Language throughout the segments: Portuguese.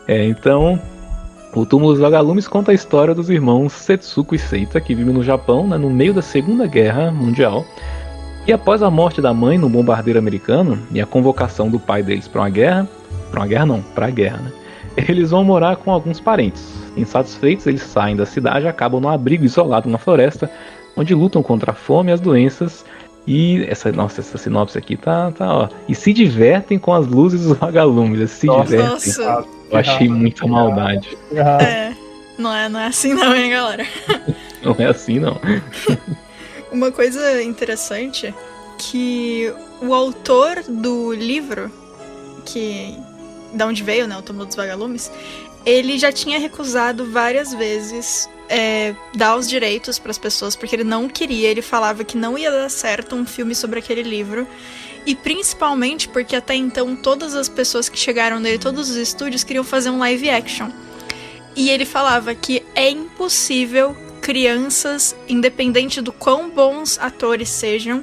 Então, o Túmulo dos Vagalumes conta a história dos irmãos Setsuko e Seita, que vivem no Japão, né, no meio da Segunda Guerra Mundial. E após a morte da mãe no bombardeiro americano e a convocação do pai deles para a guerra, né, eles vão morar com alguns parentes. Insatisfeitos, eles saem da cidade e acabam num abrigo isolado na floresta, onde lutam contra a fome e as doenças. E essa sinopse aqui tá ó. E se divertem com as luzes dos vagalumes. Eles se divertem. Nossa. Eu achei muita maldade. Não é assim não, hein, galera? Não é assim, não. Uma coisa interessante que o autor do livro, que da onde veio, né, o Túmulo dos Vagalumes, ele já tinha recusado várias vezes dar os direitos para as pessoas, porque ele não queria, ele falava que não ia dar certo um filme sobre aquele livro, e principalmente porque até então todas as pessoas que chegaram nele, todos os estúdios queriam fazer um live action, e ele falava que é impossível crianças, independente do quão bons atores sejam,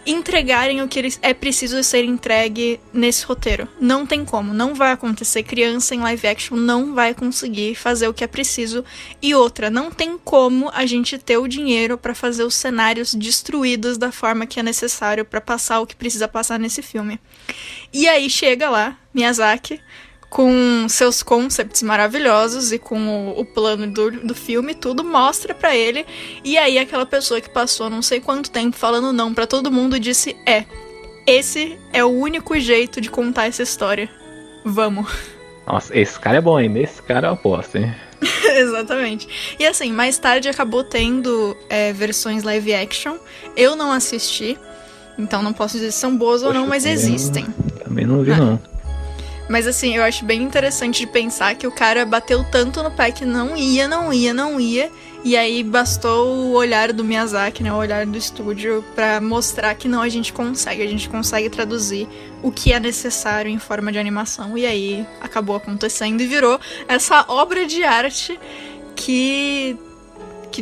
entregarem o que é preciso ser entregue nesse roteiro. Não tem como, não vai acontecer. Criança em live action não vai conseguir fazer o que é preciso. E outra, não tem como a gente ter o dinheiro para fazer os cenários destruídos da forma que é necessário para passar o que precisa passar nesse filme. E aí chega lá, Miyazaki, com seus concepts maravilhosos e com o plano do filme, tudo mostra pra ele. E aí aquela pessoa que passou não sei quanto tempo falando não pra todo mundo disse: esse é o único jeito de contar essa história. Vamos. Nossa, esse cara é bom, hein? Nesse cara eu aposto, hein? Exatamente. E assim, mais tarde acabou tendo versões live action. Eu não assisti, então não posso dizer se são boas ou não, mas existem. Também não vi, não. Mas assim, eu acho bem interessante de pensar que o cara bateu tanto no pé que não ia. E aí bastou o olhar do Miyazaki, né, o olhar do estúdio, pra mostrar que não, a gente consegue traduzir o que é necessário em forma de animação. E aí acabou acontecendo e virou essa obra de arte que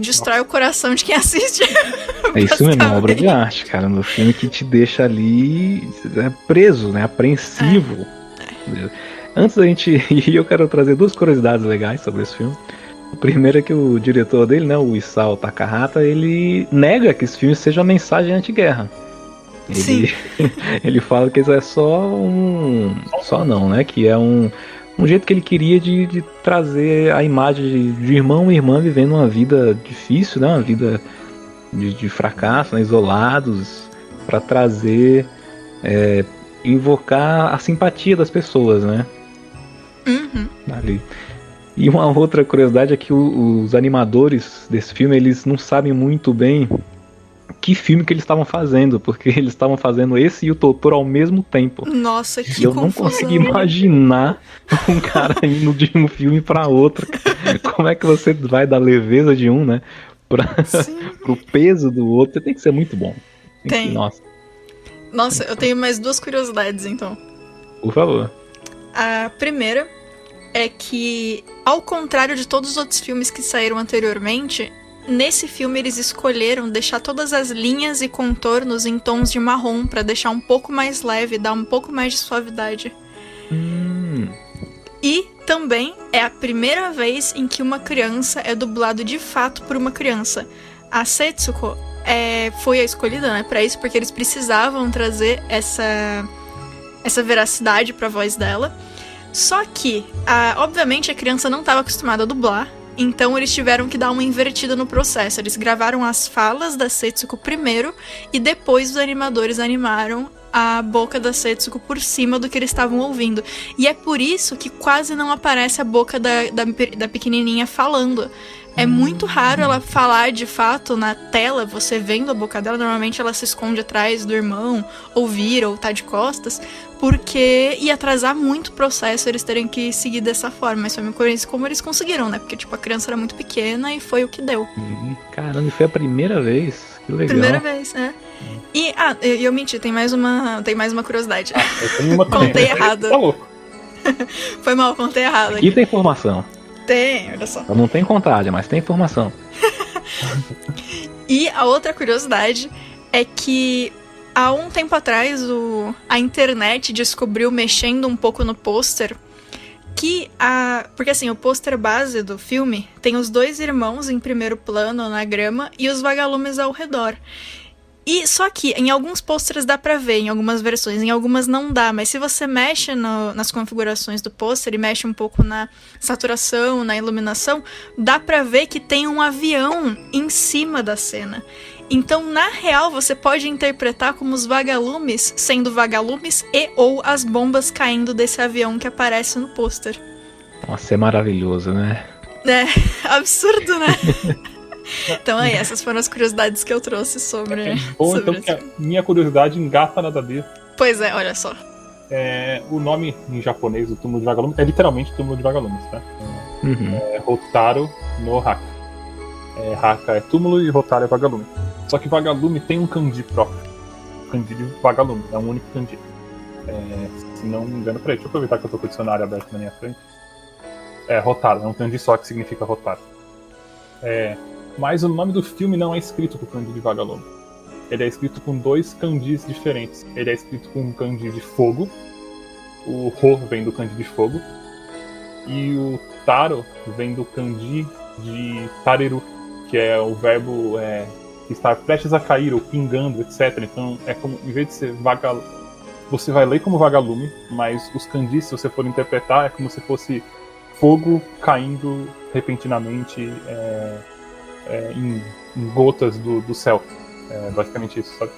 destrói o coração de quem assiste. É isso mesmo, uma obra de arte, cara. No filme que te deixa ali preso, né, apreensivo. Antes da gente ir, eu quero trazer duas curiosidades legais sobre esse filme. O primeiro é que o diretor dele, né, o Isao Takahata, ele nega que esse filme seja uma mensagem anti-guerra. Ele fala que isso é que é um jeito que ele queria de trazer a imagem de irmão e irmã vivendo uma vida difícil, né, uma vida de fracasso, né, isolados, para trazer invocar a simpatia das pessoas, né? Uhum. Ali. E uma outra curiosidade é que os animadores desse filme, eles não sabem muito bem que filme que eles estavam fazendo, porque eles estavam fazendo esse e o Totoro ao mesmo tempo. Nossa, que eu não consegui imaginar um cara indo de um filme para outro. Como é que você vai da leveza de um, né, pro peso do outro? Você tem que ser muito bom. Tem. Nossa, eu tenho mais duas curiosidades, então. Por favor. A primeira é que, ao contrário de todos os outros filmes que saíram anteriormente, nesse filme eles escolheram deixar todas as linhas e contornos em tons de marrom pra deixar um pouco mais leve, dar um pouco mais de suavidade. E também é a primeira vez em que uma criança é dublado de fato por uma criança. A Setsuko foi a escolhida, né, pra isso, porque eles precisavam trazer essa veracidade pra voz dela. Só que, obviamente, a criança não estava acostumada a dublar, então eles tiveram que dar uma invertida no processo. Eles gravaram as falas da Setsuko primeiro, e depois os animadores animaram a boca da Setsuko por cima do que eles estavam ouvindo. E é por isso que quase não aparece a boca da pequenininha falando. É muito raro ela falar de fato na tela, você vendo a boca dela. Normalmente ela se esconde atrás do irmão, ou vira, ou tá de costas, porque ia atrasar muito o processo eles terem que seguir dessa forma. Mas foi uma coisa como eles conseguiram, né? Porque tipo, a criança era muito pequena e foi o que deu. Caramba, foi a primeira vez? Que legal. Primeira vez, né? E, eu menti, tem mais uma curiosidade. Eu tenho uma contei errado. Tá louco. Foi mal, contei errado. Aqui tem informação. Tem, olha só. Não tem contagem, mas tem informação. E a outra curiosidade é que há um tempo atrás a internet descobriu, mexendo um pouco no pôster, Porque assim, o pôster base do filme tem os dois irmãos em primeiro plano na grama e os vagalumes ao redor. E só que em alguns pôsteres dá pra ver, em algumas versões, em algumas não dá, mas se você mexe nas configurações do pôster e mexe um pouco na saturação, na iluminação, dá pra ver que tem um avião em cima da cena. Então, na real, você pode interpretar como os vagalumes sendo vagalumes e ou as bombas caindo desse avião que aparece no pôster. Nossa, é maravilhoso, né? É, absurdo, né? Então aí, essas foram as curiosidades que eu trouxe sobre... Bom, sobre então que a minha curiosidade engata nada a ver. Pois é, olha só. O nome em japonês do túmulo de vagalume é literalmente túmulo de vagalumes, tá? É Hotaru no Haka. Haka é túmulo e Hotaru é vagalume. Só que vagalume tem um kanji próprio. Kanji de vagalume, é um único kanji. Se não me engano, peraí, deixa eu aproveitar que eu tô com o dicionário aberto na minha frente. Hotaru, é um kanji só que significa Hotaru. Mas o nome do filme não é escrito com kanji de vagalume. Ele é escrito com dois kanjis diferentes. Ele é escrito com um kanji de fogo. O Ho vem do kanji de fogo. E o Taro vem do kanji de tareru, que é o verbo que está prestes a cair, ou pingando, etc. Então é como, em vez de ser vagalume, você vai ler como vagalume, mas os kanjis, se você for interpretar, é como se fosse fogo caindo repentinamente em gotas do céu. Basicamente isso, sabe?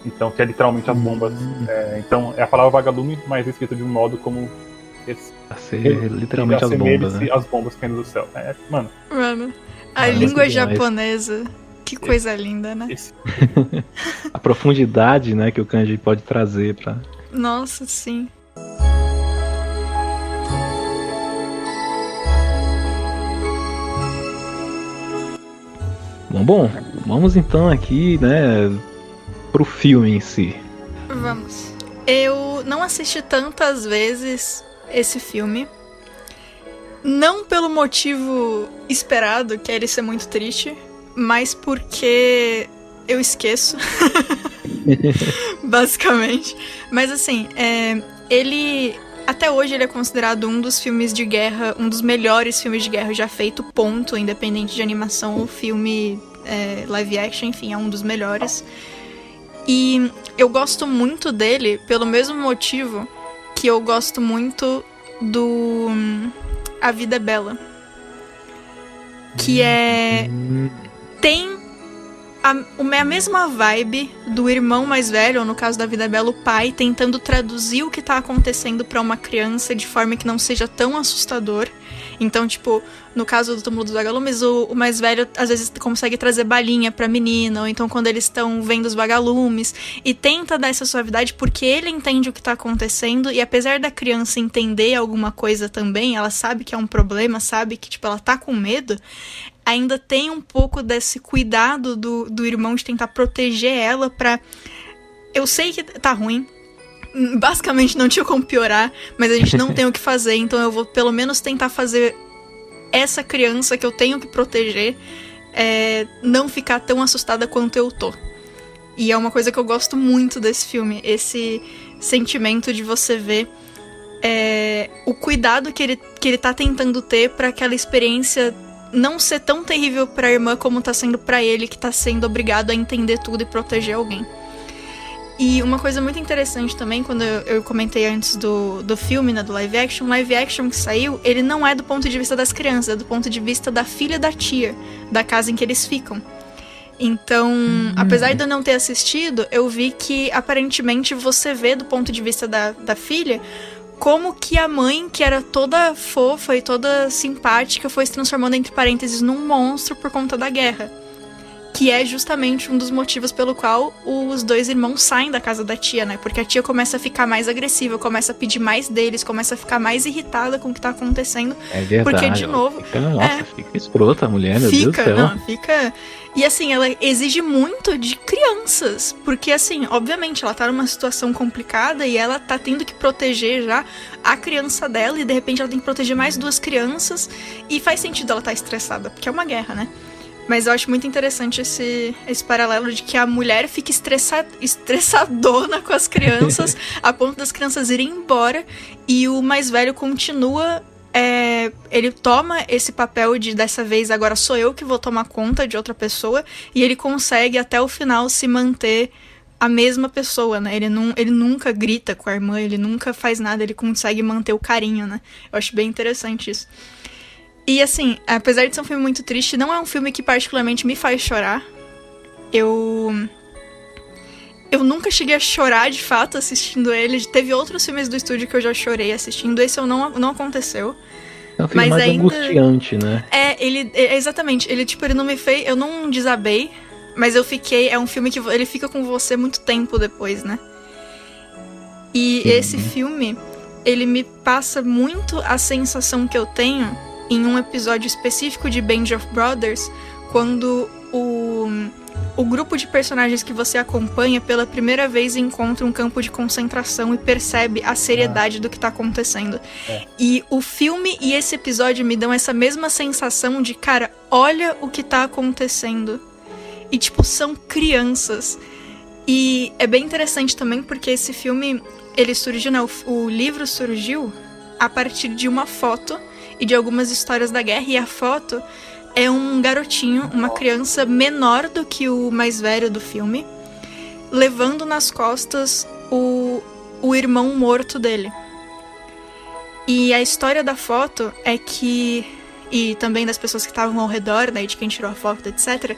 Então, que é literalmente as bombas. Então, é a palavra vagalume, mas escrita de um modo como literalmente as bombas, né? As bombas caindo do céu. Mano, a língua japonesa, que coisa linda, né? A profundidade, né, que o kanji pode trazer pra... Nossa, sim. Bom, vamos então aqui, né, pro filme em si. Vamos. Eu não assisti tantas vezes esse filme. Não pelo motivo esperado, que é ele ser muito triste, mas porque eu esqueço. Basicamente. Mas assim, ele... Até hoje ele é considerado um dos filmes de guerra, um dos melhores filmes de guerra já feito, ponto, independente de animação ou filme live action, enfim, é um dos melhores. E eu gosto muito dele pelo mesmo motivo que eu gosto muito do A Vida é Bela. Que tem a mesma vibe do irmão mais velho, ou no caso da Vida é Bela, o pai, tentando traduzir o que tá acontecendo pra uma criança de forma que não seja tão assustador. Então, tipo, no caso do Túmulo dos Vagalumes, o mais velho às vezes consegue trazer balinha pra menina, ou então quando eles estão vendo os vagalumes, e tenta dar essa suavidade porque ele entende o que tá acontecendo, e apesar da criança entender alguma coisa também, ela sabe que é um problema, sabe que, tipo, ela tá com medo, ainda tem um pouco desse cuidado do irmão de tentar proteger ela pra... Eu sei que tá ruim, basicamente não tinha como piorar, mas a gente não tem o que fazer, então eu vou pelo menos tentar fazer essa criança que eu tenho que proteger não ficar tão assustada quanto eu tô. E é uma coisa que eu gosto muito desse filme, esse sentimento de você ver o cuidado que ele tá tentando ter pra aquela experiência não ser tão terrível pra irmã como tá sendo pra ele, que tá sendo obrigado a entender tudo e proteger alguém. E uma coisa muito interessante também, quando eu comentei antes do filme, né, do live action que saiu, ele não é do ponto de vista das crianças, é do ponto de vista da filha da tia, da casa em que eles ficam. Então, apesar de eu não ter assistido, eu vi que aparentemente você vê do ponto de vista da filha como que a mãe, que era toda fofa e toda simpática, foi se transformando, entre parênteses, num monstro por conta da guerra. Que é justamente um dos motivos pelo qual os dois irmãos saem da casa da tia, né? Porque a tia começa a ficar mais agressiva, começa a pedir mais deles, começa a ficar mais irritada com o que tá acontecendo. É verdade. Porque, de novo... Fica escrota a mulher, meu Deus do céu. Fica... E assim, ela exige muito de crianças. Porque, assim, obviamente, ela tá numa situação complicada e ela tá tendo que proteger já a criança dela. E, de repente, ela tem que proteger mais duas crianças. E faz sentido ela estar estressada, porque é uma guerra, né? Mas eu acho muito interessante esse paralelo de que a mulher fica estressadona com as crianças, a ponto das crianças irem embora, e o mais velho continua... ele toma esse papel de, dessa vez, agora sou eu que vou tomar conta de outra pessoa, e ele consegue até o final se manter a mesma pessoa, né? Ele nunca grita com a irmã, ele nunca faz nada, ele consegue manter o carinho, né? Eu acho bem interessante isso. E assim, apesar de ser um filme muito triste, não é um filme que particularmente me faz chorar. Eu nunca cheguei a chorar de fato assistindo ele. Teve outros filmes do estúdio que eu já chorei assistindo. Esse não aconteceu. É um filme mais angustiante, né? Exatamente. Ele não me fez... Eu não desabei, mas eu fiquei... É um filme que ele fica com você muito tempo depois, né? E esse filme, ele me passa muito a sensação que eu tenho em um episódio específico de Band of Brothers, quando o grupo de personagens que você acompanha pela primeira vez encontra um campo de concentração e percebe a seriedade do que tá acontecendo. E o filme e esse episódio me dão essa mesma sensação de, cara, olha o que tá acontecendo. E, tipo, são crianças. E é bem interessante também porque esse filme, ele surgiu, né? O livro surgiu a partir de uma foto e de algumas histórias da guerra, e a foto é um garotinho, uma criança menor do que o mais velho do filme, levando nas costas o irmão morto dele. E a história da foto é que, e também das pessoas que estavam ao redor, né, de quem tirou a foto, etc.,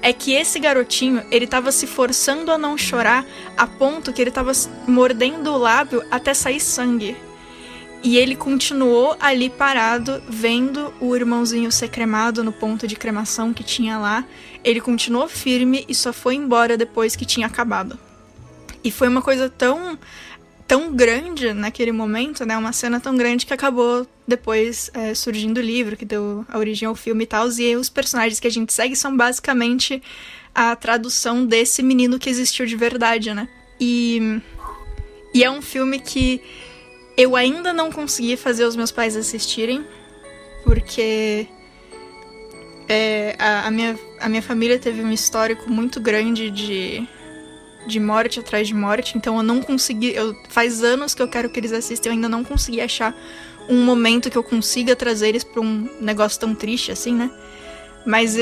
é que esse garotinho, ele tava se forçando a não chorar a ponto que ele tava mordendo o lábio até sair sangue. E ele continuou ali parado, vendo o irmãozinho ser cremado no ponto de cremação que tinha lá. Ele continuou firme e só foi embora depois que tinha acabado. E foi uma coisa tão grande naquele momento, né? Uma cena tão grande que acabou depois surgindo o livro, que deu a origem ao filme e tal. E aí os personagens que a gente segue são basicamente a tradução desse menino que existiu de verdade, né? E é um filme que eu ainda não consegui fazer os meus pais assistirem, porque a minha família teve um histórico muito grande de morte atrás de morte, então eu não consegui... faz anos que eu quero que eles assistam, eu ainda não consegui achar um momento que eu consiga trazer eles pra um negócio tão triste assim, né? Mas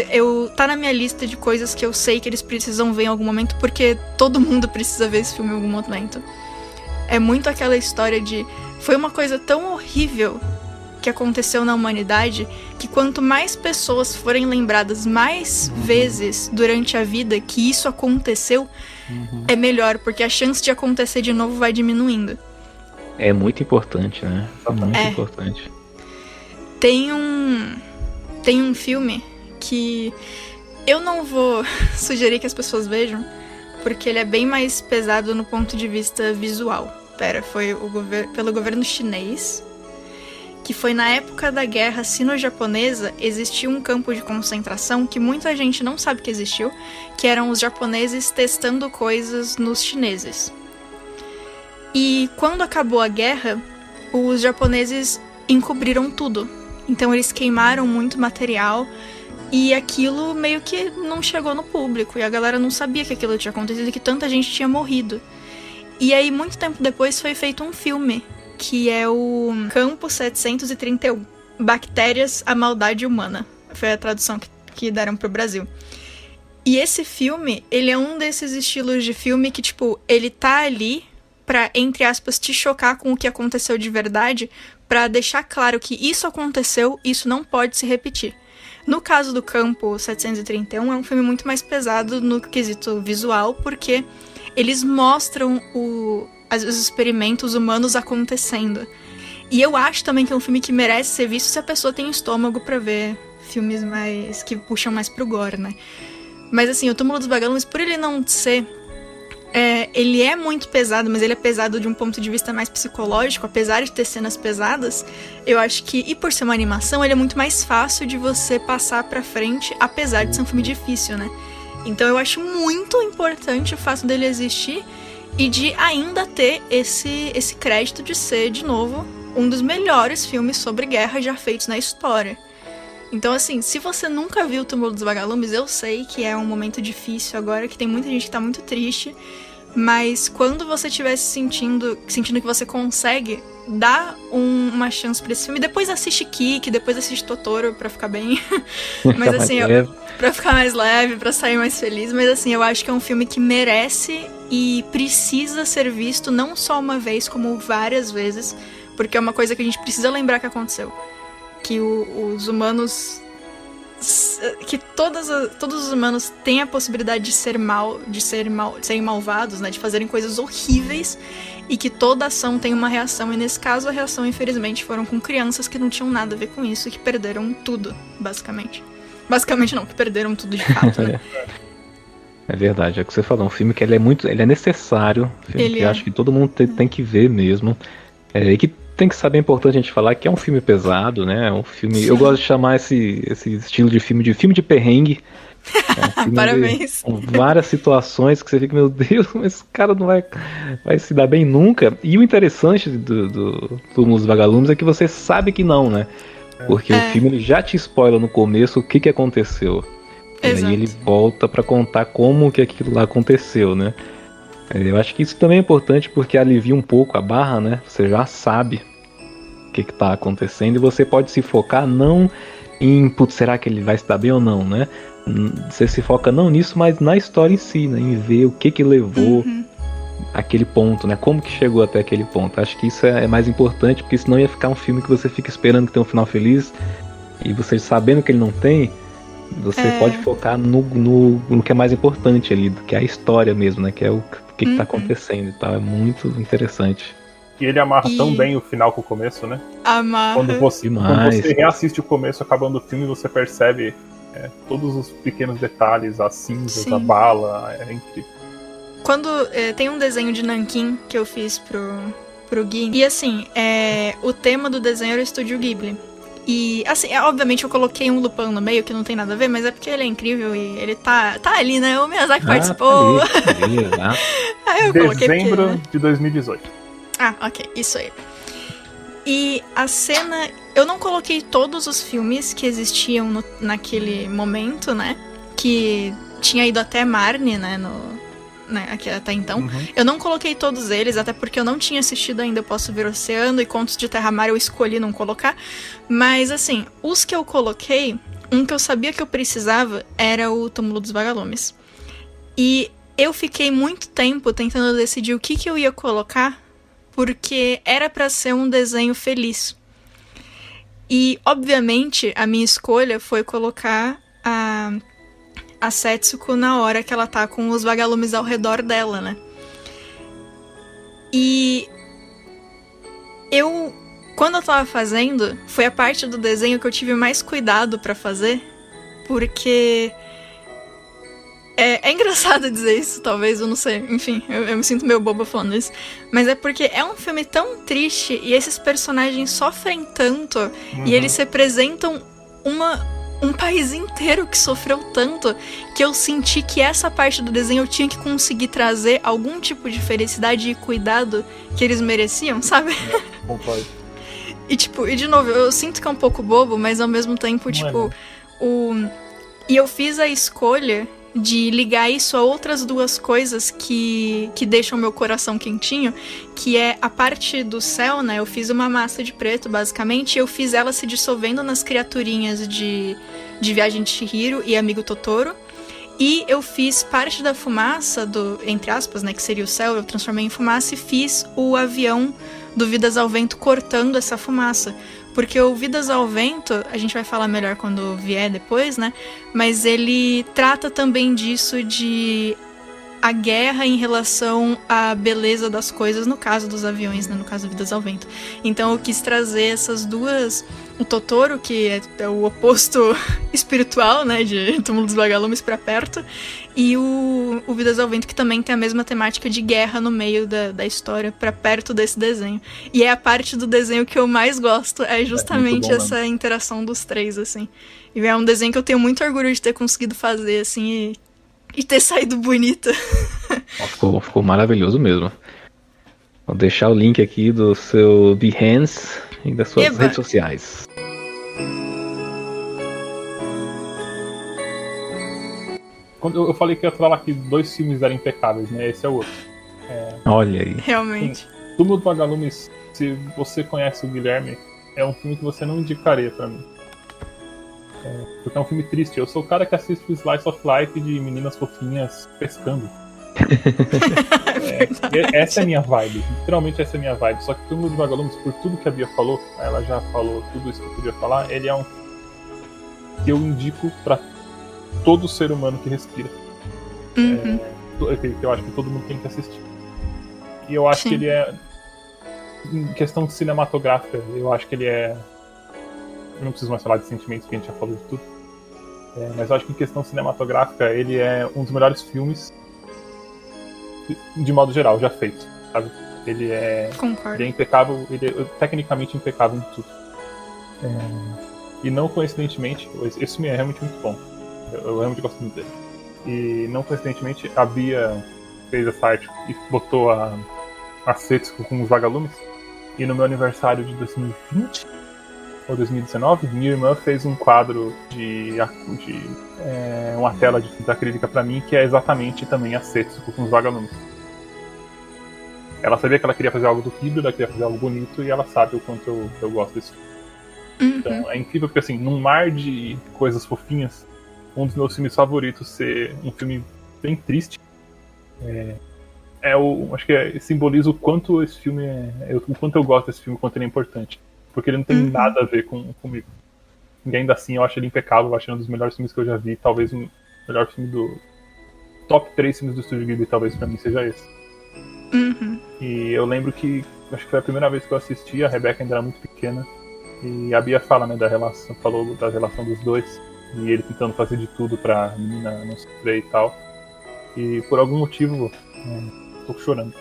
tá na minha lista de coisas que eu sei que eles precisam ver em algum momento, porque todo mundo precisa ver esse filme em algum momento. É muito aquela história de... Foi uma coisa tão horrível que aconteceu na humanidade que quanto mais pessoas forem lembradas mais vezes durante a vida que isso aconteceu, é melhor, porque a chance de acontecer de novo vai diminuindo. É muito importante, né? Muito importante. Tem um filme que eu não vou sugerir que as pessoas vejam, porque ele é bem mais pesado no ponto de vista visual. Foi pelo governo chinês, que foi na época da guerra sino-japonesa. Existiu um campo de concentração que muita gente não sabe que existiu, que eram os japoneses testando coisas nos chineses. E quando acabou a guerra, os japoneses encobriram tudo. Então eles queimaram muito material e aquilo meio que não chegou no público, e a galera não sabia que aquilo tinha acontecido e que tanta gente tinha morrido. E aí, muito tempo depois, foi feito um filme, que é o Campo 731, Bactérias, a Maldade Humana. Foi a tradução que deram pro Brasil. E esse filme, ele é um desses estilos de filme que, tipo, ele tá ali pra, entre aspas, te chocar com o que aconteceu de verdade, pra deixar claro que isso aconteceu, isso não pode se repetir. No caso do Campo 731, é um filme muito mais pesado no quesito visual, porque eles mostram os experimentos humanos acontecendo. E eu acho também que é um filme que merece ser visto se a pessoa tem estômago pra ver filmes mais que puxam mais pro gore, né? Mas assim, o Túmulo dos Vagalumes, por ele não ser... ele é muito pesado, mas ele é pesado de um ponto de vista mais psicológico. Apesar de ter cenas pesadas, eu acho que, e por ser uma animação, ele é muito mais fácil de você passar pra frente, apesar de ser um filme difícil, né? Então eu acho muito importante o fato dele existir e de ainda ter esse crédito de ser, de novo, um dos melhores filmes sobre guerra já feitos na história. Então, assim, se você nunca viu o Túmulo dos Vagalumes, eu sei que é um momento difícil agora, que tem muita gente que tá muito triste, mas quando você estiver sentindo que você consegue, dá uma chance pra esse filme. Depois assiste Kiki, depois assiste Totoro pra ficar bem. Mas assim, pra ficar mais leve, pra sair mais feliz. Mas assim, eu acho que é um filme que merece e precisa ser visto não só uma vez, como várias vezes, porque é uma coisa que a gente precisa lembrar que aconteceu. Que os humanos... que todos os humanos têm a possibilidade de serem malvados, né, de fazerem coisas horríveis, e que toda ação tem uma reação, e nesse caso a reação, infelizmente, foram com crianças que não tinham nada a ver com isso e que perderam tudo, basicamente. Basicamente não, que perderam tudo de fato, né? É verdade, é o que você falou, um filme que ele é necessário, um filme que eu acho que todo mundo tem que ver mesmo, e que tem que saber, é importante a gente falar que é um filme pesado, né? É um filme. Sim. Eu gosto de chamar esse estilo de filme de perrengue. É um filme Parabéns. Com várias situações que você fica, meu Deus, mas esse cara não vai se dar bem nunca. E o interessante do Túmulo dos Vagalumes é que você sabe que não, né? Porque o filme ele já te spoila no começo o que aconteceu. Exato. E aí ele volta pra contar como que aquilo lá aconteceu, né? Eu acho que isso também é importante porque alivia um pouco a barra, né? Você já sabe o que tá acontecendo e você pode se focar não em, putz, será que ele vai se dar bem ou não, né? Você se foca não nisso, mas na história em si, né? Em ver o que levou aquele ponto, né? Como que chegou até aquele ponto. Acho que isso é mais importante, porque senão ia ficar um filme que você fica esperando que tenha um final feliz e você sabendo que ele não tem, você pode focar no que é mais importante ali, que é a história mesmo, né? Que é o que tá acontecendo e tal. É muito interessante. E ele amarra tão bem o final com o começo, né? Amarra. Quando você reassiste o começo acabando o filme, você percebe todos os pequenos detalhes, as cinzas, a bala, é incrível. Quando tem um desenho de Nankin que eu fiz pro Gui, e assim, o tema do desenho era o Estúdio Ghibli. E, assim, obviamente eu coloquei um Lupin no meio, que não tem nada a ver, mas é porque ele é incrível e ele tá ali, né? O Miyazaki participou. Tá ali, Aí eu coloquei Dezembro porque, né? de 2018. Ah, ok, isso aí. E a cena... Eu não coloquei todos os filmes que existiam naquele momento, né? Que tinha ido até Marne, né? Aqui até então. Eu não coloquei todos eles, até porque eu não tinha assistido ainda Eu Posso Ver o Oceano e Contos de Terra-Mar eu escolhi não colocar. Mas, assim, os que eu coloquei, um que eu sabia que eu precisava era o Túmulo dos Vagalumes. E eu fiquei muito tempo tentando decidir o que eu ia colocar, porque era pra ser um desenho feliz. E, obviamente, a minha escolha foi colocar a Setsuko na hora que ela tá com os vagalumes ao redor dela, né? E quando eu tava fazendo, foi a parte do desenho que eu tive mais cuidado pra fazer, porque é engraçado dizer isso, talvez, eu não sei, enfim, eu me sinto meio boba falando isso, mas é porque é um filme tão triste e esses personagens sofrem tanto e eles representam um país inteiro que sofreu tanto, que eu senti que essa parte do desenho eu tinha que conseguir trazer algum tipo de felicidade e cuidado que eles mereciam, sabe? Concordo. E de novo, eu sinto que é um pouco bobo, mas ao mesmo tempo, e eu fiz a escolha de ligar isso a outras duas coisas que deixam meu coração quentinho, que é a parte do céu, né? Eu fiz uma massa de preto, basicamente, e eu fiz ela se dissolvendo nas criaturinhas de Viagem de Chihiro e Amigo Totoro. E eu fiz parte da fumaça, entre aspas, né, que seria o céu, eu transformei em fumaça e fiz o avião do Vidas ao Vento cortando essa fumaça. Porque o Vidas ao Vento, a gente vai falar melhor quando vier depois, né? Mas ele trata também disso de a guerra em relação à beleza das coisas, no caso dos aviões, né? No caso Vidas ao Vento. Então eu quis trazer essas duas... O Totoro, que é o oposto espiritual, né? De Túmulo dos Vagalumes pra perto. E o Vidas ao Vento, que também tem a mesma temática de guerra no meio da história, pra perto desse desenho. E é a parte do desenho que eu mais gosto, é justamente essa interação dos três, assim. E é um desenho que eu tenho muito orgulho de ter conseguido fazer, assim, e ter saído bonita. Ficou maravilhoso mesmo. Vou deixar o link aqui do seu Behance e das suas redes sociais. Quando eu falei que ia falar que 2 filmes eram impecáveis, né? Esse é o outro. Olha aí. Realmente. Túmulo dos Vagalumes, se você conhece o Guilherme, é um filme que você não indicaria pra mim. Porque é um filme triste. Eu sou o cara que assiste o Slice of Life de meninas fofinhas pescando. Essa é a minha vibe. Literalmente essa é a minha vibe. Só que Túmulo dos Vagalumes, por tudo que a Bia falou, ela já falou tudo isso que eu podia falar, ele é um que eu indico pra todo ser humano que respira. Que eu acho que todo mundo tem que assistir. E eu acho que ele é, em questão cinematográfica, eu acho que ele é, eu não preciso mais falar de sentimentos, porque a gente já falou de tudo, mas eu acho que em questão cinematográfica ele é um dos melhores filmes de modo geral já feito, sabe? Ele é impecável, ele é tecnicamente impecável em tudo. E não coincidentemente, esse filme é realmente muito bom. Eu realmente gosto muito dele. E não coincidentemente, a Bia fez essa arte e botou a Setsuko com os vagalumes. E no meu aniversário de 2020 ou 2019, minha irmã fez um quadro de uma tela de tinta acrílica pra mim, que é exatamente também a Setsuko com os vagalumes. Ela sabia que ela queria fazer algo do Hibrio, ela queria fazer algo bonito, e ela sabe o quanto eu gosto desse filme. Então é incrível porque, assim, num mar de coisas fofinhas, um dos meus filmes favoritos ser um filme bem triste, acho que simboliza o quanto esse filme o quanto eu gosto desse filme, o quanto ele é importante. Porque ele não tem nada a ver comigo. E ainda assim eu acho ele impecável, eu acho ele um dos melhores filmes que eu já vi, talvez o melhor filme do top 3 filmes do Estúdio Ghibli, talvez pra mim seja esse. E eu lembro que acho que foi a primeira vez que eu assisti, a Rebeca ainda era muito pequena, e a Bia fala, né, falou da relação dos dois, e ele tentando fazer de tudo pra menina não sofrer e tal. E por algum motivo tô chorando.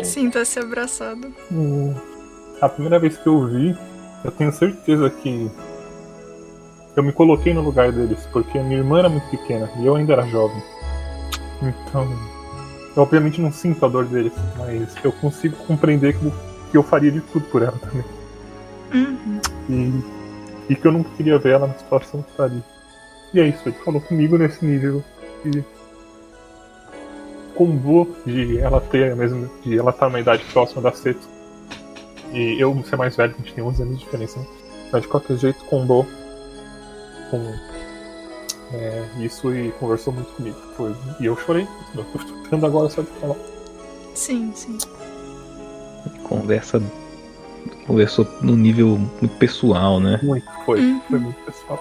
Sinta-se abraçado. A primeira vez que eu vi, eu tenho certeza que eu me coloquei no lugar deles, porque minha irmã era muito pequena e eu ainda era jovem. Então, eu obviamente não sinto a dor deles, mas eu consigo compreender que eu faria de tudo por ela também. E que eu não queria ver ela na situação que estaria. E é isso, ele falou comigo nesse nível. E combou de ela de ela estar numa idade próxima da Setsuko. E eu ser mais velho, a gente tem 11 anos de diferença, né? Mas de qualquer jeito combou com isso e conversou muito comigo. E eu chorei, eu tô ficando agora só de falar. Sim. Conversou no nível muito pessoal, né? Foi muito pessoal.